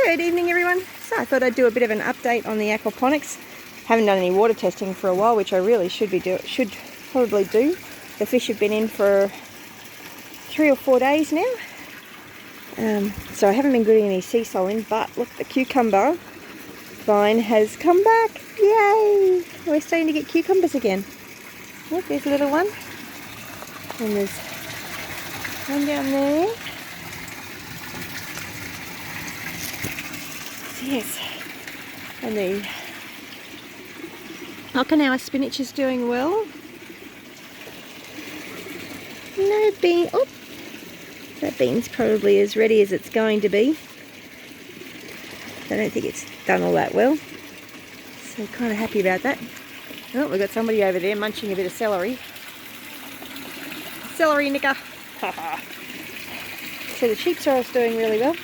Good evening everyone. So I thought I'd do a bit of an update on the aquaponics. Haven't done any water testing for a while, which I really should probably do. The fish have been in for 3 or 4 days now. So I haven't been putting any sea salt in, but look, the cucumber vine has come back. Yay! We're starting to get cucumbers again. Look, there's a little one. And there's one down there. Yes, and the Okinawa spinach is doing well. No bean. Oh, that bean's probably as ready as it's going to be. I don't think it's done all that well, so kind of happy about that. Oh, we've got somebody over there munching a bit of celery. Celery nicker. So the sheep sorrel's doing really well.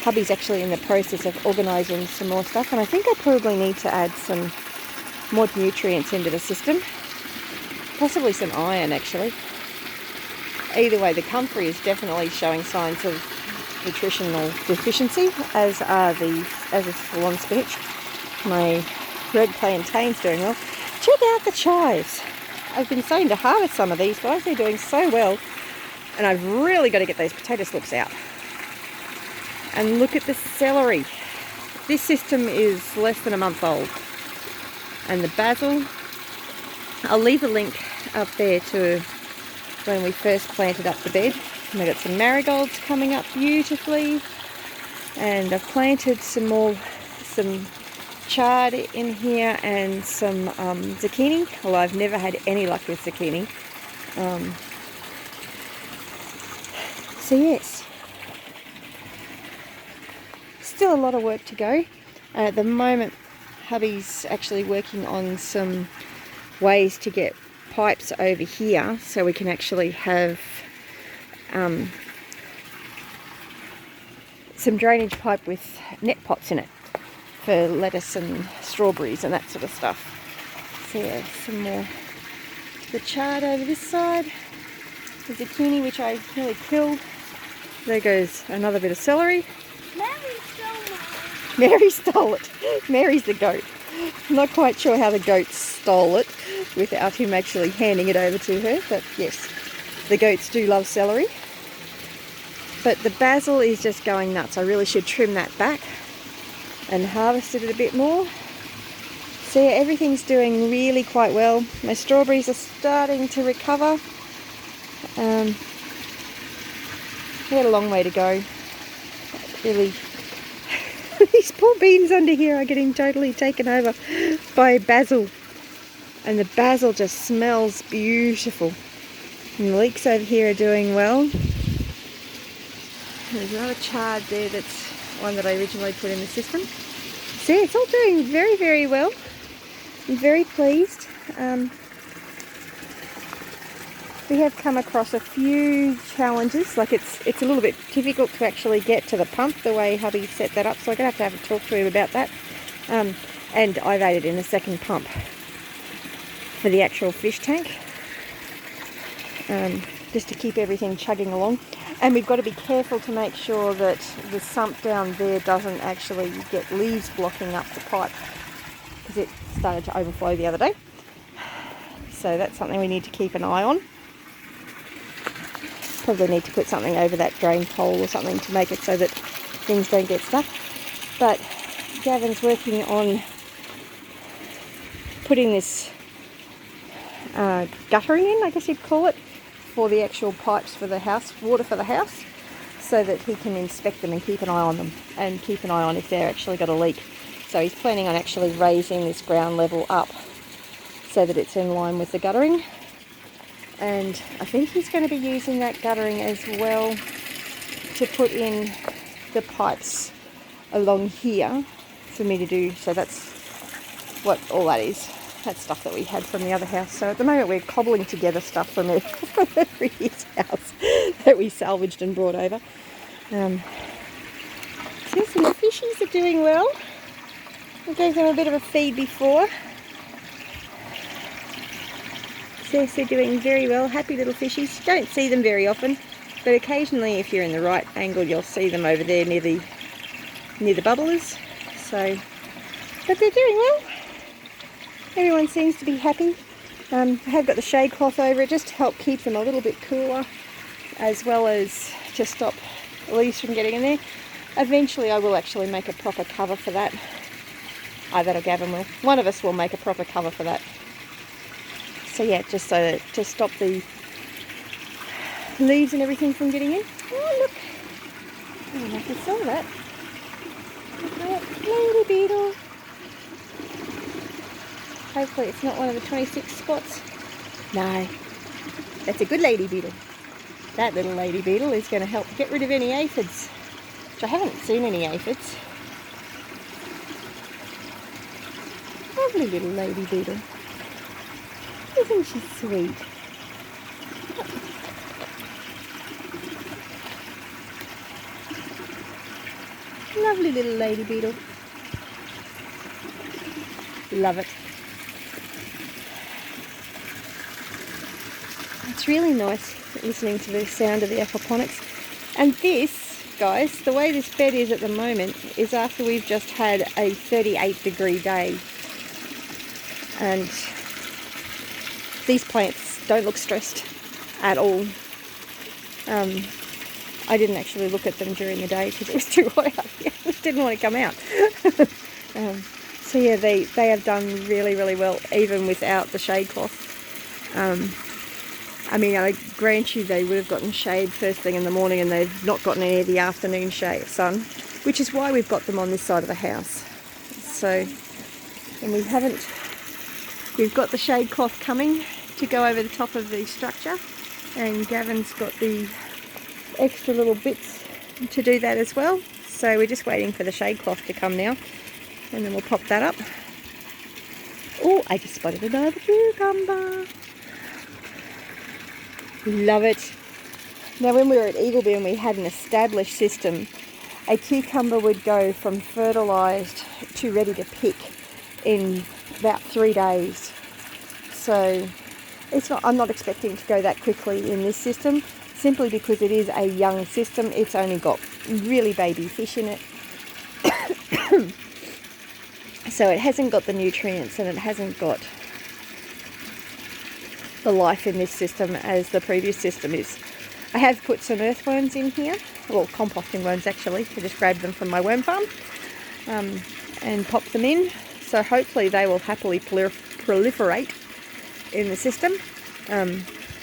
Hubby's actually in the process of organising some more stuff, and I think I probably need to add some more nutrients into the system. Possibly some iron actually. Either way, the comfrey is definitely showing signs of nutritional deficiency, as is full-on spinach. My red plantain's doing well. Check out the chives. I've been saying to harvest some of these guys, they're doing so well, and I've really got to get those potato slips out. And look at the celery. This system is less than a month old. And the basil, I'll leave a link up there to when we first planted up the bed. And we've got some marigolds coming up beautifully. And I've planted some chard in here and some zucchini. Although I've never had any luck with zucchini. So yes. Still a lot of work to go. At the moment, hubby's actually working on some ways to get pipes over here so we can actually have some drainage pipe with net pots in it for lettuce and strawberries and that sort of stuff. So yeah, some more the chard over this side, the zucchini which I nearly killed. There goes another bit of celery. Mary stole it. Mary's the goat. I'm not quite sure how the goat stole it without him actually handing it over to her, but yes, the goats do love celery. But the basil is just going nuts. I really should trim that back and harvest it a bit more. So yeah, everything's doing really quite well. My strawberries are starting to recover. We had a long way to go. Really. These poor beans under here are getting totally taken over by basil, and the basil just smells beautiful. And the leeks over here are doing well. There's another chard there, that's one that I originally put in the system. So yeah, it's all doing very, very well. I'm very pleased. We have come across a few challenges, like it's a little bit difficult to actually get to the pump the way hubby set that up, so I'm going to have a talk to him about that. And I've added in a second pump for the actual fish tank, just to keep everything chugging along. And we've got to be careful to make sure that the sump down there doesn't actually get leaves blocking up the pipe, because it started to overflow the other day. So that's something we need to keep an eye on. Probably need to put something over that drain pole or something to make it so that things don't get stuck. But Gavin's working on putting this guttering in, I guess you'd call it, for the actual pipes for the house, water for the house, so that he can inspect them and keep an eye on them, and keep an eye on if they're actually got a leak. So he's planning on actually raising this ground level up so that it's in line with the guttering. And I think he's going to be using that guttering as well to put in the pipes along here for me to do. So that's what all that is. That's stuff that we had from the other house. So at the moment we're cobbling together stuff from his house that we salvaged and brought over. So the fishies are doing well. I gave them a bit of a feed before. So they're doing very well. Happy little fishies. You don't see them very often, but occasionally if you're in the right angle you'll see them over there near the near the bubblers. So, but they're doing well. Everyone seems to be happy. I have got the shade cloth over it just to help keep them a little bit cooler, as well as to stop leaves from getting in there. Eventually I will actually make a proper cover for that. That or Gavin will. One of us will make a proper cover for that. So yeah, just so that, to stop the leaves and everything from getting in. Oh look! I don't know if you saw that. Look at that lady beetle. Hopefully it's not one of the 26 spots. No, that's a good lady beetle. That little lady beetle is going to help get rid of any aphids, which I haven't seen any aphids. Lovely little lady beetle. Isn't she sweet? Lovely little lady beetle. Love it. It's really nice listening to the sound of the aquaponics. And this, guys, the way this bed is at the moment is after we've just had a 38-degree day. And these plants don't look stressed at all. I didn't actually look at them during the day because it was too hot out here. I didn't want to come out. So yeah, they have done really, really well, even without the shade cloth. I mean, I grant you they would have gotten shade first thing in the morning, and they've not gotten any of the afternoon sun, which is why we've got them on this side of the house. So, and we've got the shade cloth coming to go over the top of the structure, and Gavin's got the extra little bits to do that as well. So we're just waiting for the shade cloth to come now, and then we'll pop that up. Oh, I just spotted another cucumber. Love it. Now when we were at Eagleby and we had an established system, a cucumber would go from fertilised to ready to pick in about 3 days. So I'm not expecting to go that quickly in this system, simply because it is a young system. It's only got really baby fish in it. So it hasn't got the nutrients, and it hasn't got the life in this system as the previous system is. I have put some earthworms in here, well, composting worms actually. I just grabbed them from my worm farm and popped them in. So hopefully they will happily proliferate in the system.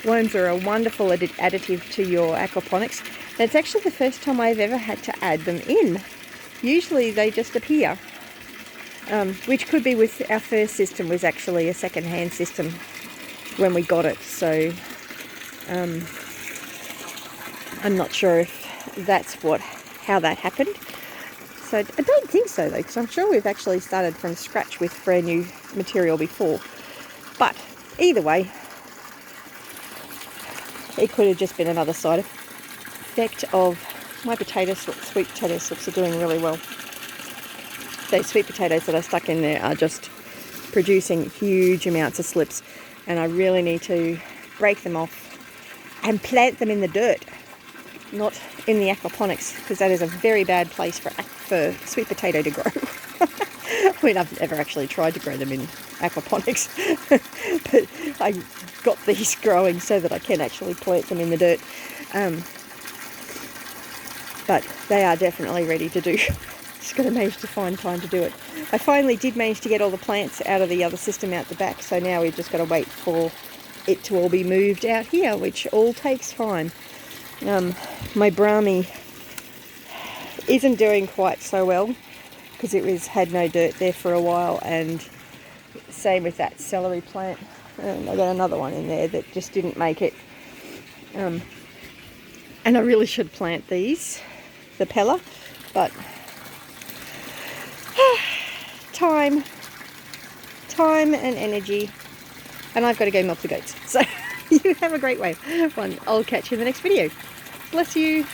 Worms are a wonderful additive to your aquaponics. That's actually the first time I've ever had to add them in. Usually they just appear, which could be with our first system was actually a second-hand system when we got it. So I'm not sure if that's how that happened. So I don't think so though, because I'm sure we've actually started from scratch with brand new material before. But either way, it could have just been another side effect of my sweet potato slips are doing really well. Those sweet potatoes that I stuck in there are just producing huge amounts of slips, and I really need to break them off and plant them in the dirt, not in the aquaponics, because that is a very bad place for sweet potato to grow. I mean, I've never actually tried to grow them in aquaponics, but I got these growing so that I can actually plant them in the dirt. But they are definitely ready to do. Just got to manage to find time to do it. I finally did manage to get all the plants out of the other system out the back, so now we've just got to wait for it to all be moved out here, which all takes time. My Brahmi isn't doing quite so well because it had no dirt there for a while, and same with that celery plant. And I got another one in there that just didn't make it. And I really should plant these, the Pella, but time and energy, and I've got to go milk the goats. So you have a great one. I'll catch you in the next video. Bless you.